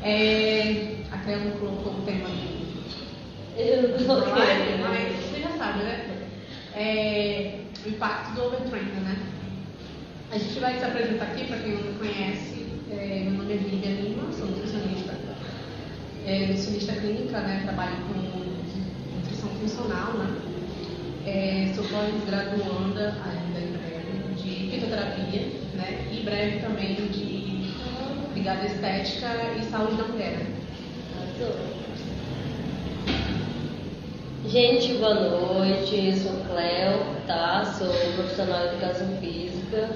A Cleo não colocou o tema Eu não live, mas você já sabe, né? O impacto do overtraining, né? A gente vai se apresentar aqui, para quem não me conhece. Meu nome é Vivian Lima, sou nutricionista. Nutricionista clínica, né? Trabalho com nutrição funcional, né? Sou pós-graduanda ainda em breve de fitoterapia, né? E breve também ligada à estética e saúde da mulher, né? Gente, boa noite, eu sou Cleo, tá? Sou profissional de educação física,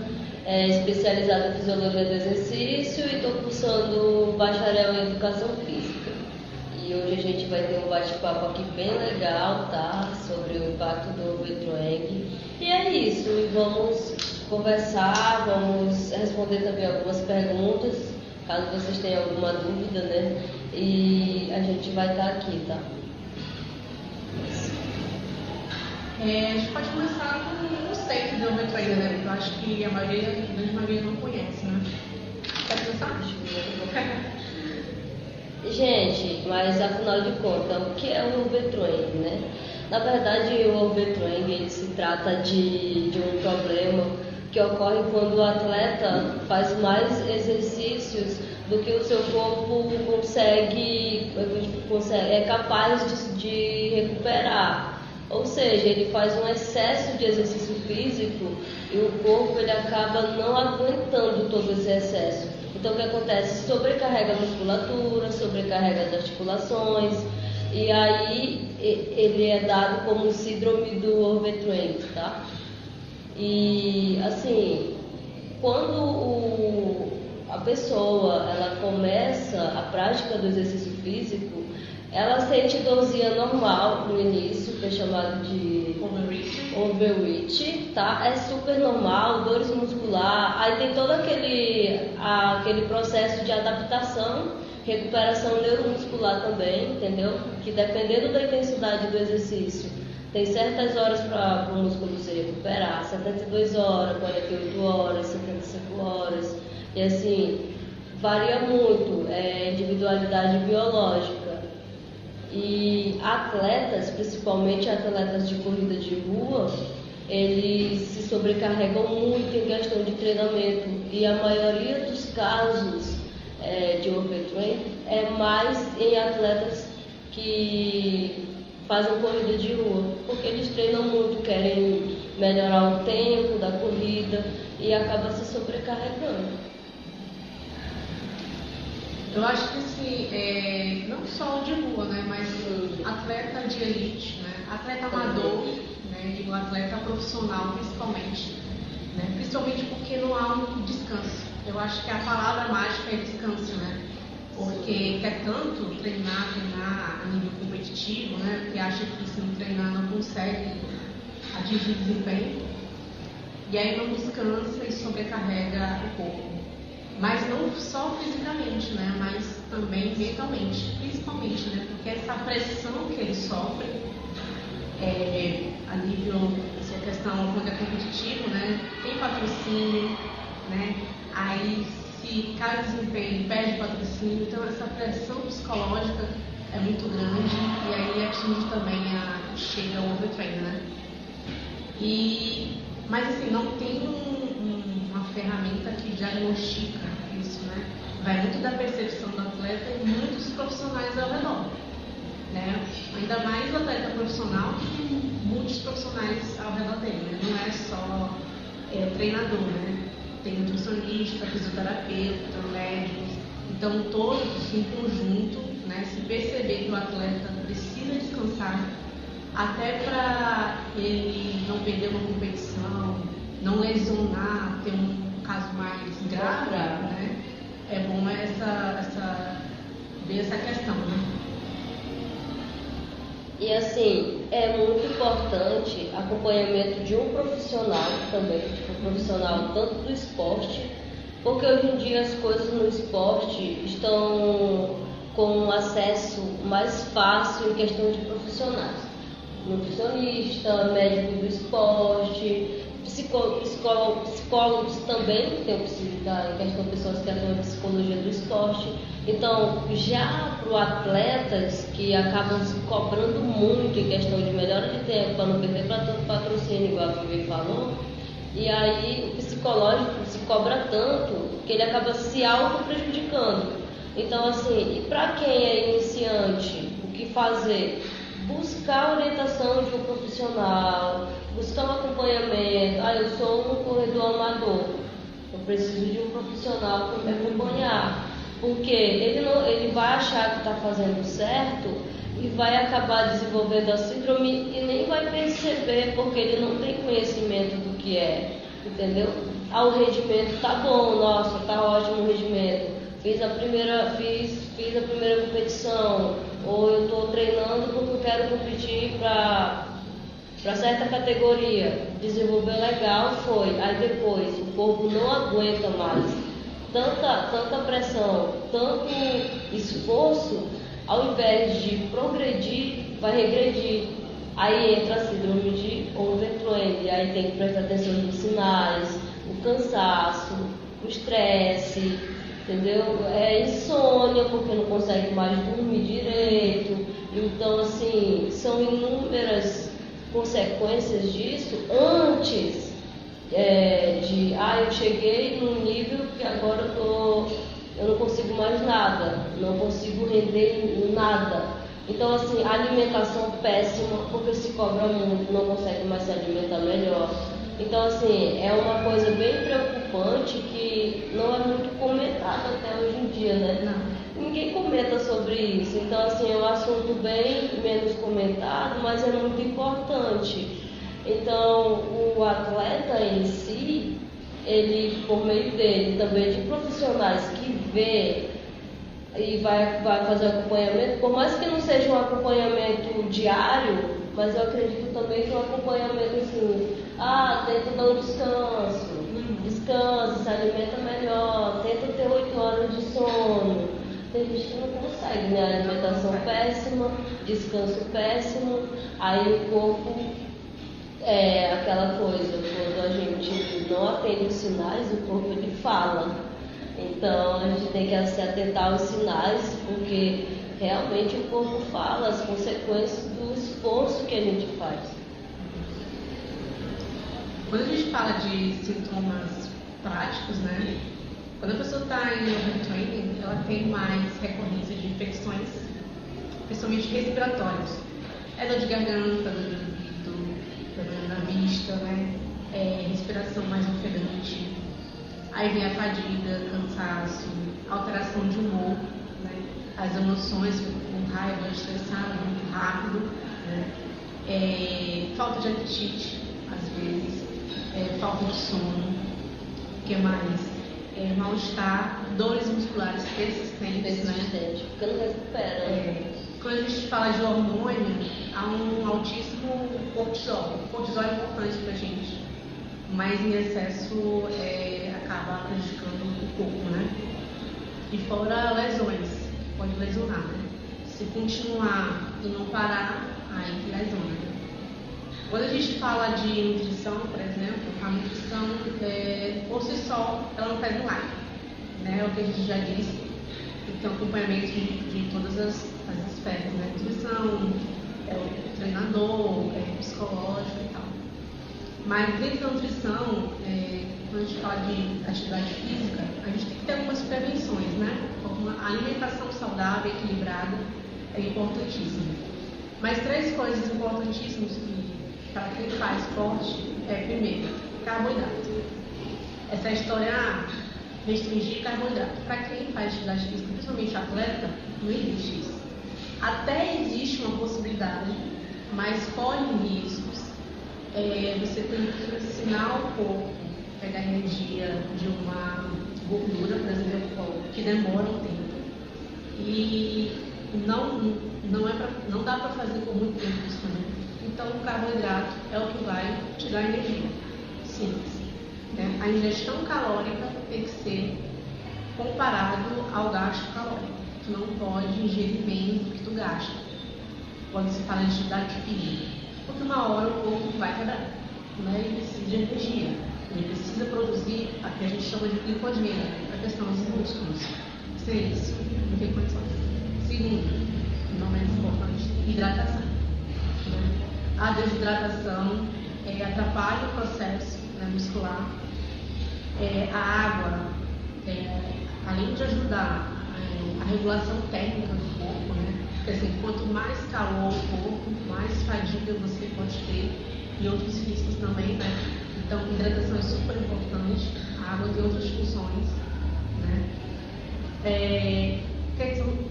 especializada em fisiologia do exercício e estou cursando bacharel em educação física. E hoje a gente vai ter um bate-papo aqui bem legal, tá? Sobre o impacto do overtraining. E é isso, e vamos conversar, vamos responder também algumas perguntas, caso vocês tenham alguma dúvida, né? E a gente vai estar aqui, tá? A gente pode começar com os takes do overtraining, né? Porque eu acho que a grande maioria não conhece, né? Quer começar? Gente, mas afinal de contas, o que é o overtraining, né? Na verdade, o overtraining ele se trata de um problema que ocorre quando o atleta faz mais exercícios do que o seu corpo é capaz de recuperar. Ou seja, ele faz um excesso de exercício físico e o corpo ele acaba não aguentando todo esse excesso. Então o que acontece? Sobrecarrega a musculatura, sobrecarrega as articulações e aí ele é dado como síndrome do overtraining, tá? E assim, quando a pessoa ela começa a prática do exercício físico, ela sente dorzinha normal no início, que é chamado de overreach, tá? É super normal, dores muscular, aí tem todo aquele processo de adaptação, recuperação neuromuscular também, entendeu? Que dependendo da intensidade do exercício, tem certas horas para o músculo se recuperar, 72 horas, 48 horas, 75 horas, e assim, varia muito, individualidade biológica. E atletas, principalmente atletas de corrida de rua, eles se sobrecarregam muito em questão de treinamento e a maioria dos casos de overtraining é mais em atletas que fazem corrida de rua, porque eles treinam muito, querem melhorar o tempo da corrida e acaba se sobrecarregando. Eu acho que assim, não só de rua, né, mas atleta de elite, né, atleta amador, né, digo atleta profissional principalmente, né, principalmente porque não há um descanso. Eu acho que a palavra mágica é descanso, né, porque quer tanto treinar a nível competitivo, né, porque acha que se não treinar não consegue atingir desempenho, e aí não descansa e sobrecarrega o corpo. Mas não só fisicamente, né? Mas também mentalmente, principalmente, né? Porque essa pressão que ele sofre a nível, essa questão quando é competitivo, né? Tem patrocínio, né? Aí se cai o desempenho, perde patrocínio, então essa pressão psicológica é muito grande e aí atinge também chega ao overtraining, né? Mas assim, não tem uma ferramenta que diagnostica isso, né? Vai muito da percepção do atleta e muitos profissionais ao redor, né? Ainda mais o atleta profissional que tem muitos profissionais ao redor dele, né? Não é só o treinador, né? Tem nutricionista, fisioterapeuta, médicos, então todos em conjunto, né? Se perceber que o atleta precisa descansar até para ele não perder uma competição, não lesionar, ter um caso mais grave, né? É bom ver essa questão, né? E assim, é muito importante acompanhamento de um profissional também, um profissional tanto do esporte, porque hoje em dia as coisas no esporte estão com um acesso mais fácil em questão de profissionais. Nutricionista, médico do esporte, psicólogo psicólogos também tem em questão de pessoas que atuam em psicologia do esporte. Então, já para o atletas que acabam se cobrando muito em questão de melhora de tempo, para não perder para todo patrocínio, igual a Vivi falou, e aí o psicológico se cobra tanto que ele acaba se auto-prejudicando. Então, assim, e para quem é iniciante, o que fazer? Buscar a orientação de um profissional, buscar um acompanhamento. Eu sou um corredor amador, eu preciso de um profissional para me acompanhar, porque ele vai achar que está fazendo certo e vai acabar desenvolvendo a síndrome e nem vai perceber, porque ele não tem conhecimento do que é, entendeu? O rendimento tá bom, nossa, tá ótimo o rendimento. Fiz a primeira competição, ou eu estou treinando porque eu quero competir para certa categoria. Desenvolver legal foi. Aí depois o corpo não aguenta mais tanta pressão, tanto esforço, ao invés de progredir, vai regredir. Aí entra a síndrome de overtraining, aí tem que prestar atenção nos sinais, o cansaço, o estresse, entendeu? Insônia, porque não consegue mais dormir direito. Então, assim, são inúmeras consequências disso antes eu cheguei num nível que agora eu não consigo mais nada, não consigo render em nada. Então, assim, a alimentação péssima, porque se cobra muito, não consegue mais se alimentar melhor. Então, assim, é uma coisa bem preocupante que não é muito comentada até hoje em dia, né? Não. Ninguém comenta sobre isso. Então, assim, é um assunto bem menos comentado, mas é muito importante. Então, o atleta em si, ele, por meio dele, também de profissionais que vê e vai fazer acompanhamento, por mais que não seja um acompanhamento diário, mas eu acredito também que um acompanhamento assim, tenta dar um descansa, se alimenta melhor, tenta ter 8 horas de sono. Tem gente que não consegue, né? Alimentação péssima, descanso péssimo, aí o corpo aquela coisa, quando a gente não atende os sinais, o corpo ele fala. Então a gente tem que se atentar aos sinais, porque realmente o corpo fala as consequências do esforço que a gente faz. Quando a gente fala de sintomas práticos, né? Quando a pessoa está em overtraining, ela tem mais recorrência de infecções, principalmente respiratórias. Dor de garganta, dor na vista, né? Respiração mais ofegante. Aí vem a fadiga, cansaço, alteração de humor, né? As emoções, com raiva, estressado, muito rápido, né? Falta de apetite, às vezes, falta de sono, o que mais? Mal-estar, dores musculares persistentes, né? Porque não recupera. Quando a gente fala de hormônio, há um altíssimo cortisol. O cortisol é importante pra gente, mas em excesso acaba prejudicando o corpo, né? E fora lesões, pode lesionar, né? Se continuar e não parar, aí que lesiona. Quando a gente fala de nutrição, por exemplo, a nutrição por si só, ela não faz milagre, né? É o que a gente já disse, tem acompanhamento de todas as esferas, né? Nutrição, o treinador, psicológico e tal. Mas dentro da nutrição, quando a gente fala de atividade física, a gente tem que ter algumas prevenções, né? Uma alimentação saudável, equilibrada, é importantíssima. Mas 3 coisas importantíssimas que para quem faz esporte primeiro, carboidrato. Essa história restringir carboidrato. Para quem faz atividade física, principalmente atleta, não existe isso. Até existe uma possibilidade, mas corre riscos. Você tem que ensinar o corpo a pegar energia de uma gordura, por exemplo, que demora um tempo. E não dá para fazer por muito tempo isso também. Então, o carboidrato é o que vai te dar energia. Simples. Né? A ingestão calórica tem que ser comparado ao gasto calórico. Tu não pode ingerir menos do que tu gasta quando se fala de atividade física. Porque uma hora o corpo vai quebrar, né? E precisa de energia. Ele precisa produzir a que a gente chama de glicogênio, a questão dos músculos. Sem isso, não tem condições. Segundo, não menos importante, hidratação. A desidratação atrapalha o processo muscular. A água, além de ajudar a regulação térmica do corpo, porque assim, quanto mais calor o corpo, mais fadiga você pode ter, e outros riscos também, Então, hidratação é super importante. A água tem outras funções,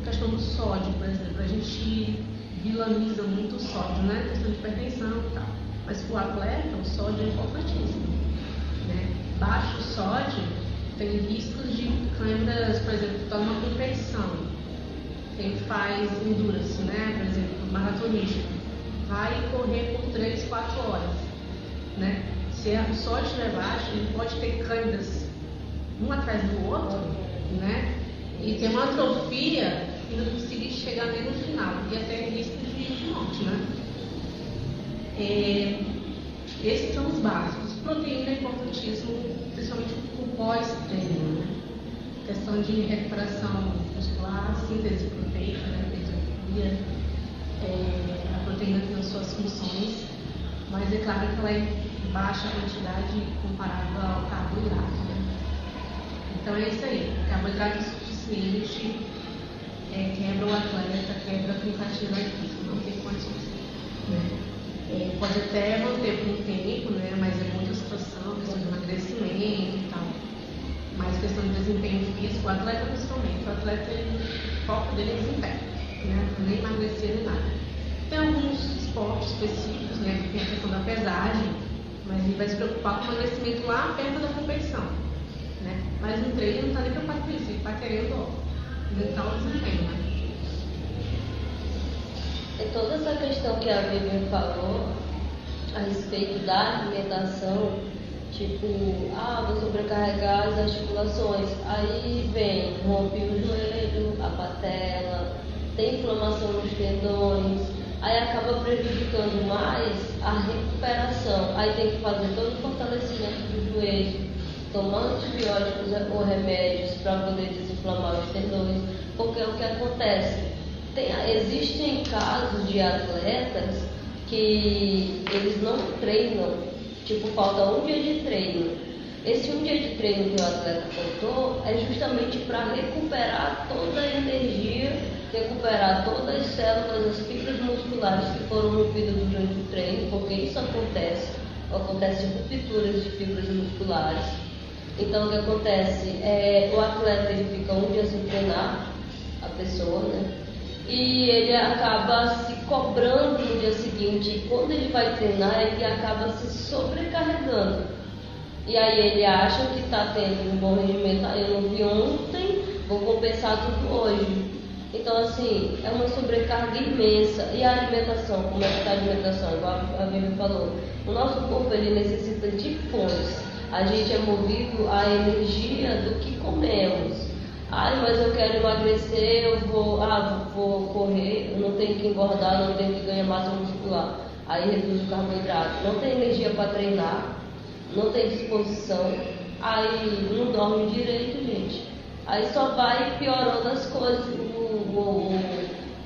questão do sódio, por exemplo, a gente vilaniza muito o sódio, questão de hipertensão e tal. Mas para o atleta, o sódio é importantíssimo. Baixo sódio tem riscos de câimbras, por exemplo, está numa competição. Quem faz endurance, por exemplo, maratonista, vai correr por 3, 4 horas. Se o sódio estiver baixo, ele pode ter câimbras um atrás do outro, e ter uma atrofia e não conseguir chegar nem no final, e até risco de morte, Esses são os básicos. Proteína é importantíssimo, principalmente o pós-treino, questão de recuperação muscular, síntese proteica, hipertrofia. A proteína tem as suas funções, mas é claro que ela é em baixa quantidade comparada ao carboidrato. Então é isso aí, carboidrato suficiente quebra o atleta, quebra a tentativa física, não tem condições. Pode até manter por um tempo, mas é muita situação, questão de emagrecimento e tal. Mas questão de desempenho físico, o atleta principalmente, o atleta, o foco dele é desempenho, nem emagrecer nem nada. Tem alguns esportes específicos, que tem a questão da pesagem, mas ele vai se preocupar com o emagrecimento lá perto da competição. Mas no treino não está nem preocupado com isso, ele está querendo aumentar o desempenho. E toda essa questão que a Vivian falou a respeito da alimentação, tipo, vou sobrecarregar as articulações, aí vem, rompe o joelho, a patela, tem inflamação nos tendões, aí acaba prejudicando mais a recuperação, aí tem que fazer todo o fortalecimento do joelho, tomando antibióticos ou remédios para poder desinflamar os tendões, porque é o que acontece. Existem casos de atletas que eles não treinam, tipo, falta um dia de treino. Esse um dia de treino que o atleta faltou é justamente para recuperar toda a energia, recuperar todas as células, as fibras musculares que foram rompidas durante o treino, porque isso acontece rupturas de fibras musculares. Então o que acontece? O atleta ele fica um dia sem treinar, a pessoa, e ele acaba se cobrando no dia seguinte, e quando ele vai treinar, ele acaba se sobrecarregando. E aí ele acha que está tendo um bom rendimento, eu não vi ontem, vou compensar tudo hoje. Então assim, é uma sobrecarga imensa. E a alimentação, como é que está a alimentação? Igual a Vivian falou, o nosso corpo ele necessita de fontes. A gente é movido à energia do que comemos. Mas eu quero emagrecer, eu vou correr, eu não tenho que engordar, não tenho que ganhar massa muscular. Aí reduz o carboidrato. Não tem energia para treinar, não tem disposição, aí não dorme direito, gente. Aí só vai piorando as coisas.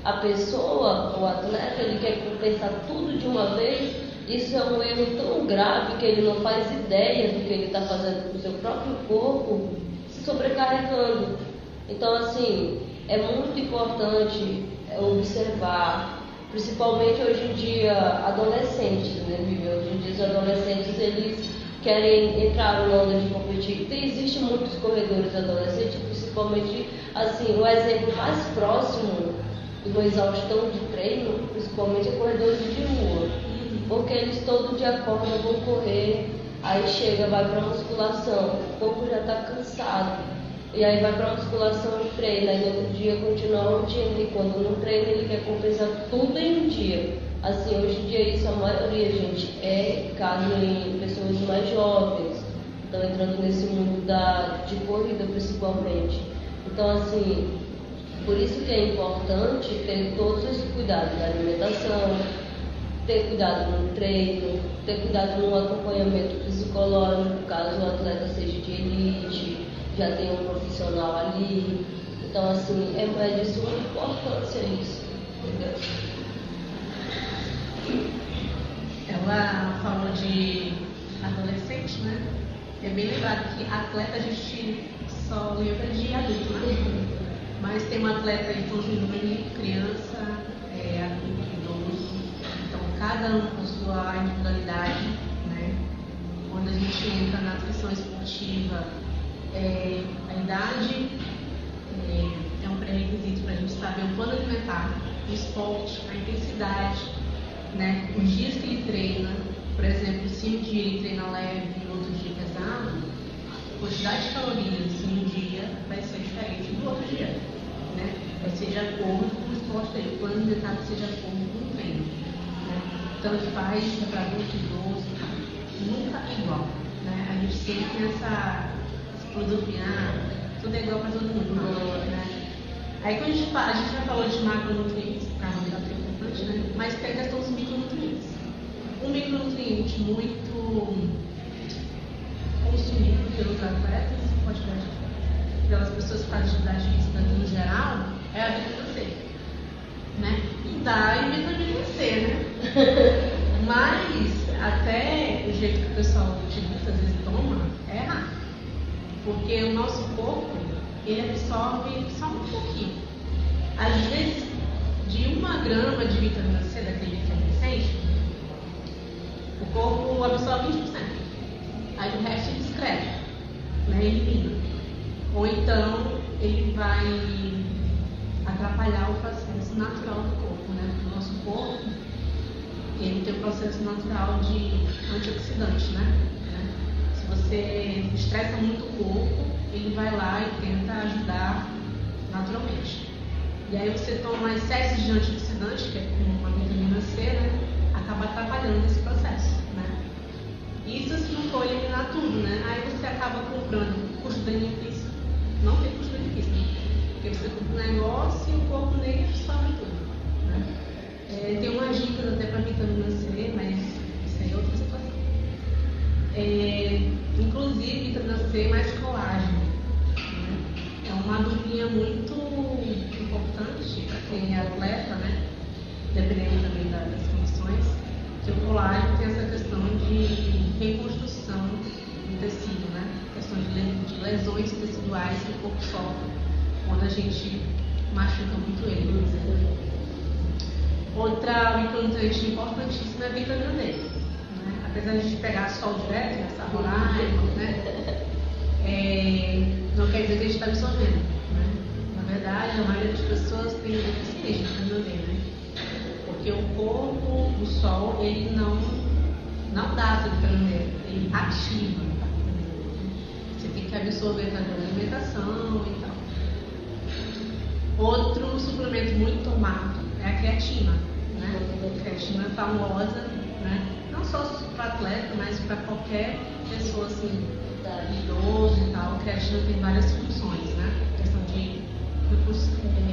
A pessoa, o atleta, ele quer compensar tudo de uma vez. Isso é um erro tão grave que ele não faz ideia do que ele está fazendo com o seu próprio corpo, se sobrecarregando. Então, assim, é muito importante observar, principalmente hoje em dia, adolescentes, Hoje em dia, os adolescentes, eles querem entrar na onda de competir. Existem muitos corredores adolescentes, principalmente, assim, o exemplo mais próximo de uma exaustão de treino, principalmente, é corredores de rua. Porque eles todo dia acordam, vão correr, aí chega, vai para musculação, o corpo já está cansado. E aí vai para musculação e treina, e no outro dia continua a rotina, e quando não treina ele quer compensar tudo em um dia. Assim, hoje em dia isso, a maioria, gente, é caso em pessoas mais jovens, estão entrando nesse mundo de corrida principalmente. Então, assim, por isso que é importante ter todos esses cuidados da alimentação, ter cuidado no treino, ter cuidado no acompanhamento psicológico, caso o atleta seja de elite, já tem um profissional ali. Então, assim, é de suma importância isso, entendeu? Ela falou de adolescente, né? É bem lembrado que atleta a gente só lembra de adulto, né? Mas tem um atleta infantil, criança, adulto, idoso. Então, cada um com sua individualidade, né? Quando a gente entra na nutrição esportiva, a idade é um pré-requisito para a gente saber o plano alimentar, o esporte, a intensidade, né? Os dias que ele treina. Por exemplo, se um dia ele treina leve e outro dia pesado, a quantidade de calorias em um dia vai ser diferente do outro dia, né? Vai ser de acordo com o esporte dele, o plano alimentar vai ser de acordo com o treino, né? Tanto faz para adulto, idoso, nunca é igual, né? A gente sempre tem essa filosofia, tudo é igual para todo mundo, né? Aí quando a gente já falou de macronutrientes, carboidrato é importante, né? Mas tem a questão dos micronutrientes. Um micronutriente muito consumido pelos atletas, pelas pessoas que fazem atividade física no geral, é a vitamina C, né? E dá em vitamina C, né? Mas até o jeito que o pessoal utiliza, às vezes toma, é errado. Porque o nosso corpo, ele absorve só um pouquinho. Às vezes, de 1 grama de vitamina C, daquele efervescente, o corpo absorve 20%. Aí o resto ele excreta, né? Elimina. Ou então ele vai atrapalhar o processo natural do corpo, né? O nosso corpo, ele tem um processo natural de antioxidante, né? Se você estressa muito o corpo, ele vai lá e tenta ajudar naturalmente. E aí você toma excessos de antioxidante, que é como a vitamina C, né? Acaba atrapalhando esse processo, né? Isso se não for eliminar tudo, né? Aí você acaba comprando custo-benefício. Não tem custo-benefício, né? Porque você compra um negócio e o corpo nem absorve tudo, né? Tem umas dicas até para vitamina C, mas isso aí é outra situação. Inclusive vitamina C mais colágeno, né? É uma duplinha muito importante para quem é atleta, né? Dependendo também das condições, que o colágeno tem essa questão de reconstrução do tecido, né? Questão de lesões teciduais que o corpo sofre quando a gente machuca muito ele. Outra micronutriente importantíssima é a vitamina D, né? Apesar de a gente pegar sol direto nessa horário, né? Não quer dizer que a gente está absorvendo, né? Na verdade, a maioria das pessoas tem deficiência de vitamina D, né? Porque o corpo, o sol, ele não dá essa vitamina D, ele ativa. Você tem que absorver na alimentação e tal. Outro suplemento muito tomado é a creatina, né? A creatina é famosa, né? Não só para atleta, mas para qualquer pessoa assim, idoso e tal. A creatina tem várias funções, né? Questão de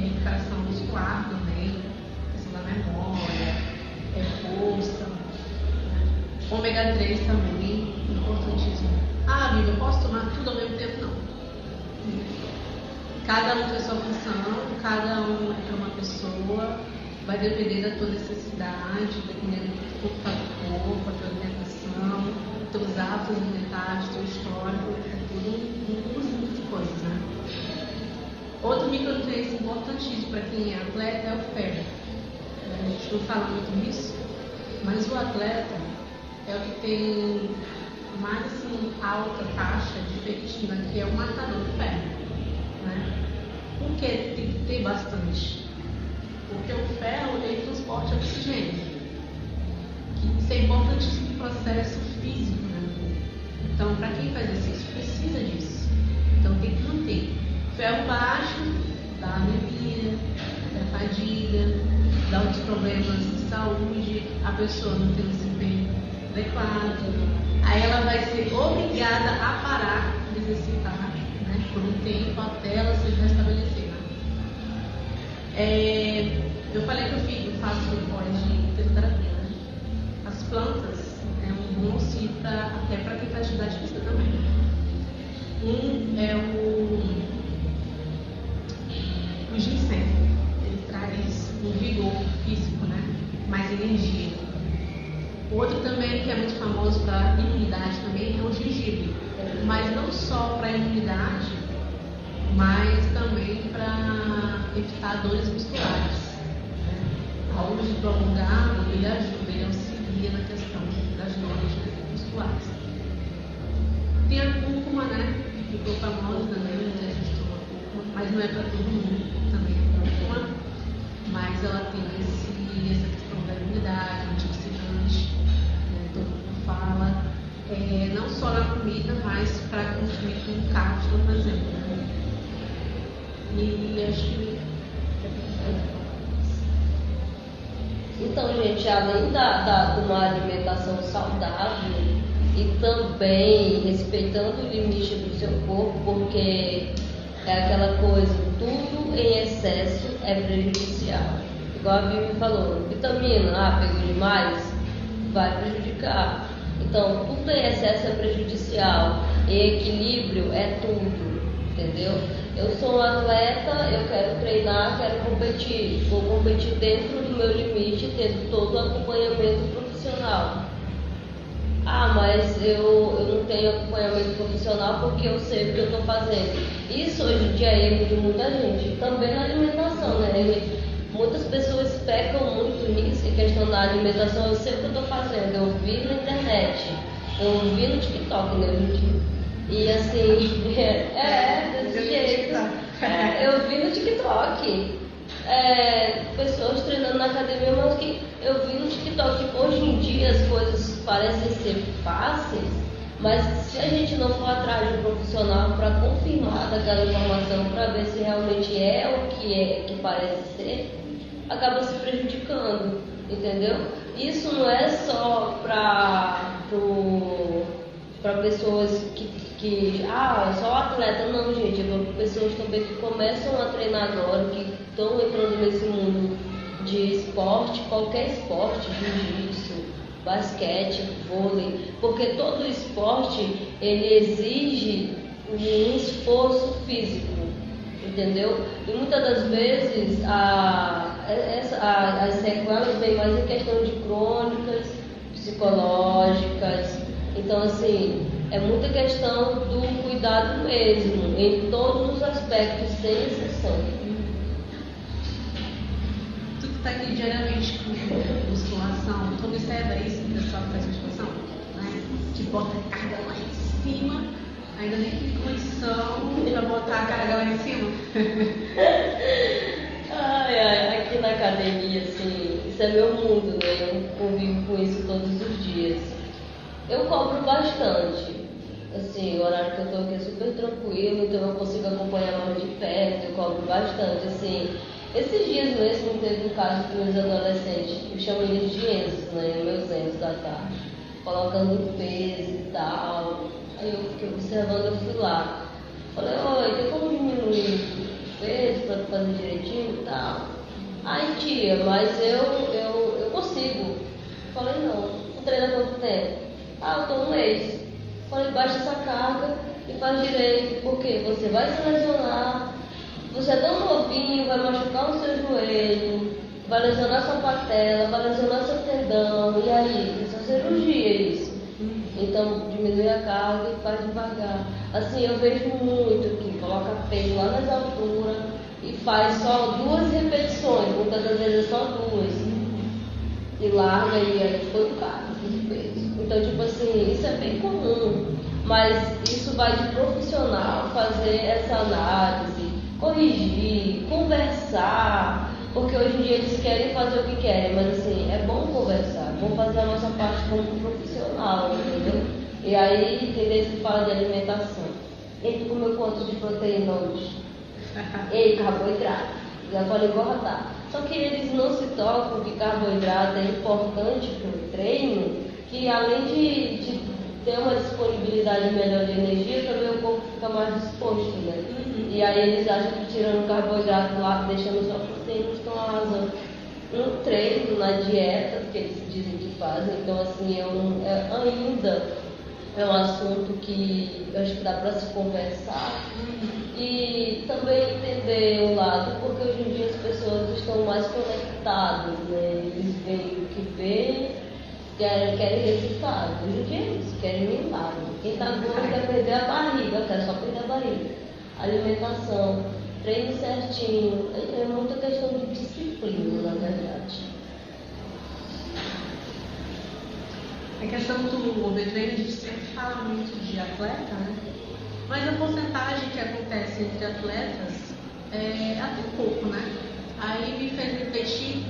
recuperação muscular também, questão da memória, força, né? Ômega 3 também, importantíssimo. Viva, eu posso tomar tudo ao mesmo tempo? Não. Cada um tem sua função, cada um é para uma pessoa, vai depender da tua necessidade, dependendo do que tu faz do corpo, a tua alimentação, teus hábitos alimentares, teu histórico, é tudo um conjunto de coisas, né? Outro micronutriente importantíssimo para quem é atleta é o ferro. A gente não fala muito nisso, mas o atleta é o que tem mais assim, alta taxa de ferritina, que é o matador do ferro, né? Por que tem que ter bastante? Porque o ferro, ele transporta oxigênio, que isso é importantíssimo no processo físico, né? Então, para quem faz exercício, precisa disso. Então, tem que manter. Ferro baixo dá anemia, dá fadiga, dá outros problemas de saúde, a pessoa não tem um desempenho adequado. Aí ela vai ser obrigada a parar de exercitar, né, por um tempo até ela se restabelecer. Eu falei que eu faço pós de fisioterapia, né? plantas é um bom auxílio até para quem faz atividade física também. Um é o ginseng. Ele traz um vigor físico, né? Mais energia. Outro também que é muito famoso para imunidade também é o gengibre. Mas não só para imunidade, mas também para evitar dores musculares. Ao uso prolongado, ele ajuda, ele auxilia na questão das dores musculares. Tem a cúrcuma, né? Que ficou famosa também, a gente toma cúrcuma, mas não é para todo mundo, também é cúrcuma. Mas ela tem essa questão da imunidade, antioxidante, né? Todo mundo fala. Não só na comida, mas para consumir com cápsula, por exemplo. Né? E acho que então, gente, além de uma alimentação saudável e também respeitando o limite do seu corpo, porque é aquela coisa, tudo em excesso é prejudicial. Igual a Vivi falou, vitamina, pegou demais, vai prejudicar. Então, tudo em excesso é prejudicial e equilíbrio é tudo, entendeu? Eu sou um atleta, eu quero treinar, quero competir. Vou competir dentro do meu limite, tendo todo o acompanhamento profissional. Mas eu não tenho acompanhamento profissional porque eu sei o que eu estou fazendo. Isso hoje em dia é erro de muita gente, também na alimentação, né? Muitas pessoas pecam muito nisso, em questão da alimentação. Eu sei o que eu estou fazendo, eu vi na internet, eu vi no TikTok, né, gente? E assim, desse jeito. Eu vi no TikTok. Pessoas treinando na academia, mas que eu vi no TikTok. Hoje em dia as coisas parecem ser fáceis, mas se a gente não for atrás de um profissional para confirmar daquela informação, para ver se realmente é o que parece ser, acaba se prejudicando, entendeu? Isso não é só para pessoas que só atleta, não, gente, é para pessoas também que começam a treinar agora, que estão entrando nesse mundo de esporte, qualquer esporte, jiu-jitsu, basquete, vôlei, porque todo esporte ele exige um esforço físico, entendeu? E muitas das vezes as sequelas vêm mais em questão de crônicas, psicológicas. Então, assim, é muita questão do cuidado mesmo, em todos os aspectos, sem exceção. Tu que está aqui diariamente com musculação, tu observa isso no pessoal que faz musculação? Né? Que bota a carga lá em cima, ainda nem tem condição para botar a carga lá em cima. Aqui na academia, assim, isso é meu mundo, né? Eu convivo com isso todos os dias. Eu cobro bastante, assim, o horário que eu estou aqui é super tranquilo, então eu consigo acompanhar mais de perto, eu cobro bastante, assim. Esses dias mesmo teve um caso com meus adolescentes, eu chamo eles de Enzos, né, meus Enzos da tarde, colocando peso e tal. Aí eu fiquei observando, eu fui lá, falei, oi, tem como diminuir o peso para fazer direitinho e tal? Ai tia, mas eu consigo. Falei, não, tu treina há quanto tempo? Eu estou um mês. Falei, baixa essa carga e faz direito, porque você vai se lesionar, você é tão novinho, vai machucar o seu joelho, vai lesionar sua patela, vai lesionar seu tendão, e aí? Isso é cirurgia isso. Então diminui a carga e faz devagar. Assim, eu vejo muito que coloca peso lá nas alturas e faz só 2 repetições, muitas das vezes é só 2. E larga e aí foi o caso de peso. Então, tipo assim, isso é bem comum, mas isso vai de profissional fazer essa análise, corrigir, conversar, porque hoje em dia eles querem fazer o que querem, mas assim, é bom conversar, é bom fazer a nossa parte como profissional, entendeu? E aí, tem vezes que fala de alimentação. Ele comeu quanto de proteína hoje? Ei, carboidrato. Já pode engordar. Só que eles não se tocam que carboidrato é importante para o treino, que além de ter uma disponibilidade melhor de energia, também o corpo fica mais disposto, né? E aí eles acham que tirando carboidrato lá, deixando só proteína, estão arrasando no treino, na uma dieta que eles dizem que fazem, então assim, ainda é um assunto que eu acho que dá para se conversar e também entender o lado, porque hoje em dia as pessoas estão mais conectadas, né? Eles veem o que vê, querem resultado. Hoje em dia eles querem milagre. Quem está gordo quer perder a barriga, quer só perder a barriga. Alimentação, treino certinho, é muita questão de disciplina, na verdade. A questão do overtraining, a gente sempre fala muito de atleta, né? Mas a porcentagem que acontece entre atletas é até pouco, né? Aí me fez refletir,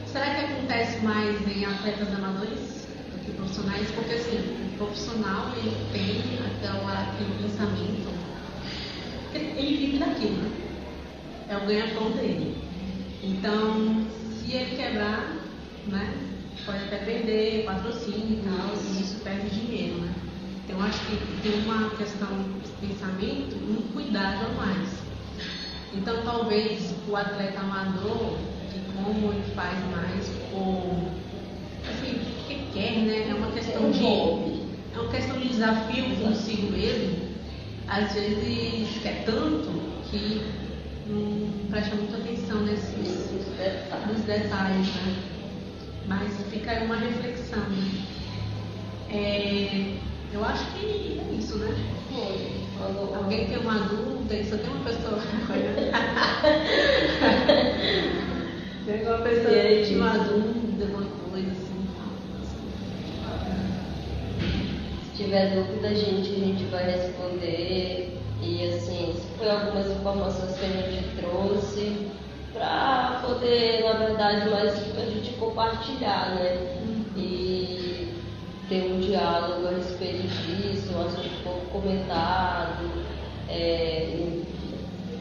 será que acontece mais em atletas amadores do que profissionais? Porque assim, o profissional ele tem aquele pensamento, ele vive daquilo, né? É o ganha-pão dele. Então, se ele quebrar, né? Pode até perder patrocínio e tal, e isso perde dinheiro, né? Então, acho que tem uma questão de pensamento, um cuidado a mais. Então, talvez o atleta amador, que como ele faz mais, ou assim, porque quer, né? É uma questão de desafio consigo mesmo. Às vezes quer tanto que não presta muita atenção nos detalhes, né? Mas fica aí uma reflexão, né? Eu acho que é isso, né? Alguém tem uma dúvida, só tem uma pessoa tem uma pessoa que tem uma dúvida, uma coisa assim. Se tiver dúvida, a gente vai responder. E assim, se foi algumas informações que a gente trouxe para poder, na verdade, mais a gente compartilhar, né? E ter um diálogo a respeito disso, um assunto pouco comentado.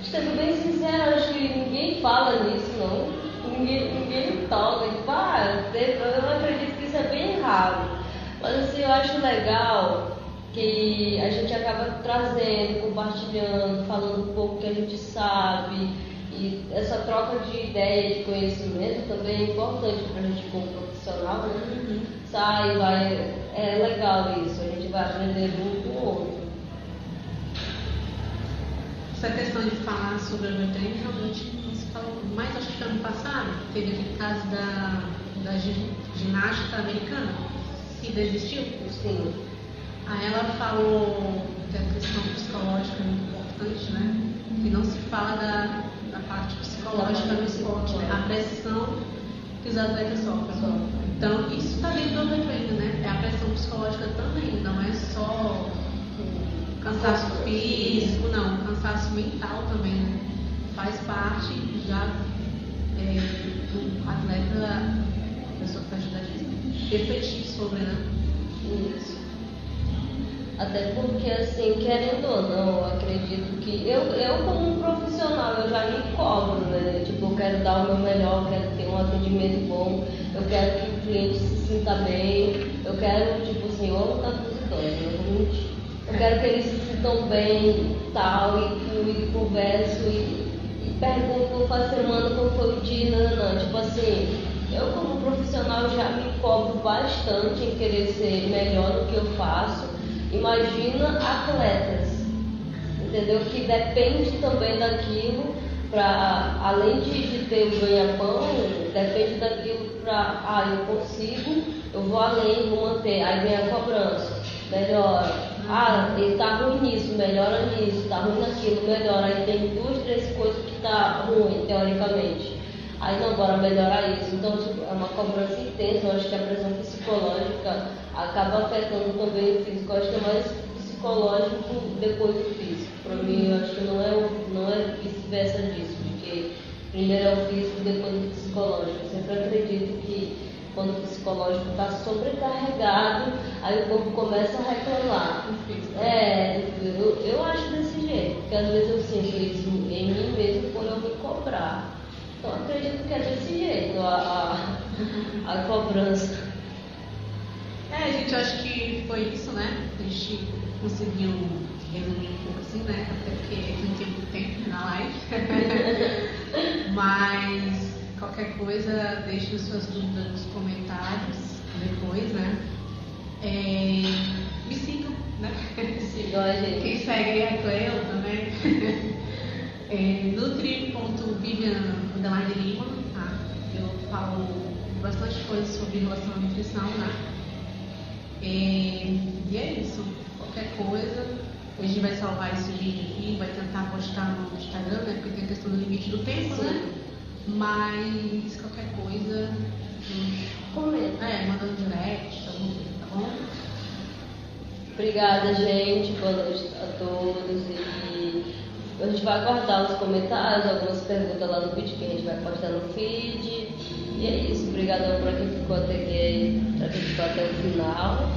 Sendo bem sincero, acho que ninguém fala nisso, não. Ninguém toca. Eu acredito que isso é bem raro. Mas assim, eu acho legal que a gente acaba trazendo, compartilhando, falando um pouco que a gente sabe. E essa troca de ideia, de conhecimento também é importante para a gente como profissional, né? Sai, vai, é legal isso, a gente vai aprender um com o outro. Essa questão de falar sobre o overtraining realmente não se falou, mas acho que ano passado teve aquele caso da ginástica americana que desistiu. Sim. Aí ela falou que a questão psicológica é muito importante, né? Que não se fala da parte psicológica do esporte, né? A pressão que os atletas sofrem. Então, isso está dentro do overtraining, né? É a pressão psicológica também, não é só cansaço físico, não, cansaço mental também, né? Faz parte já do atleta, a pessoa que está ajudando a refletir sobre, né? Isso. Até porque, assim, querendo ou não, eu acredito que eu como um profissional, eu já me cobro, né? Tipo, eu quero dar o meu melhor, eu quero ter um atendimento bom, eu quero que o cliente se sinta bem, eu quero, tipo assim, eu amo estar com os idosos, eu vou mentir. Eu quero que eles se sintam bem e tal, e converso, e pergunto faz semana como foi o dia, não. Tipo assim, eu como profissional já me cobro bastante em querer ser melhor no que eu faço. Imagina atletas, entendeu? Que depende também daquilo para, além de ter o ganha-pão, depende daquilo para, eu consigo, eu vou além, vou manter, aí vem a cobrança, melhora. Ele tá ruim nisso, melhora nisso, tá ruim naquilo, melhora. Aí tem 2, 3 coisas que tá ruim, teoricamente. Aí não, bora melhorar isso. Então, tipo, é uma cobrança intensa. Eu acho que a pressão psicológica acaba afetando também o físico. Eu acho que é mais psicológico depois do físico. Para mim, eu acho que não é vice-versa disso, de que primeiro é o físico, depois o psicológico. Eu sempre acredito que quando o psicológico está sobrecarregado, aí o corpo começa a reclamar. Eu acho desse jeito, porque às vezes eu sinto isso em mim mesmo por eu me cobrar. Então acredito que é desse jeito a cobrança. Gente, eu acho que foi isso, né? A gente conseguiu resumir um pouco assim, né? Até porque não tem muito tempo na live. Mas Qualquer coisa, deixe suas dúvidas nos comentários depois, né? Me sigam, né? Sigam a gente. Quem segue a Cleo também. Nutri.vivian_lima, tá? Eu falo bastante coisa sobre relação à nutrição, né? E é isso. Qualquer coisa, a gente vai salvar esse vídeo aqui, vai tentar postar no Instagram, né? Porque tem a questão do limite do tempo, Sim. né? Mas qualquer coisa, Comenta. manda um direct, alguma coisa, tá bom? Obrigada, gente. Boa noite a todos. E a gente vai aguardar os comentários, algumas perguntas lá no vídeo que a gente vai postar no feed. E é isso. Obrigadão para quem ficou até aqui, para quem ficou até o final.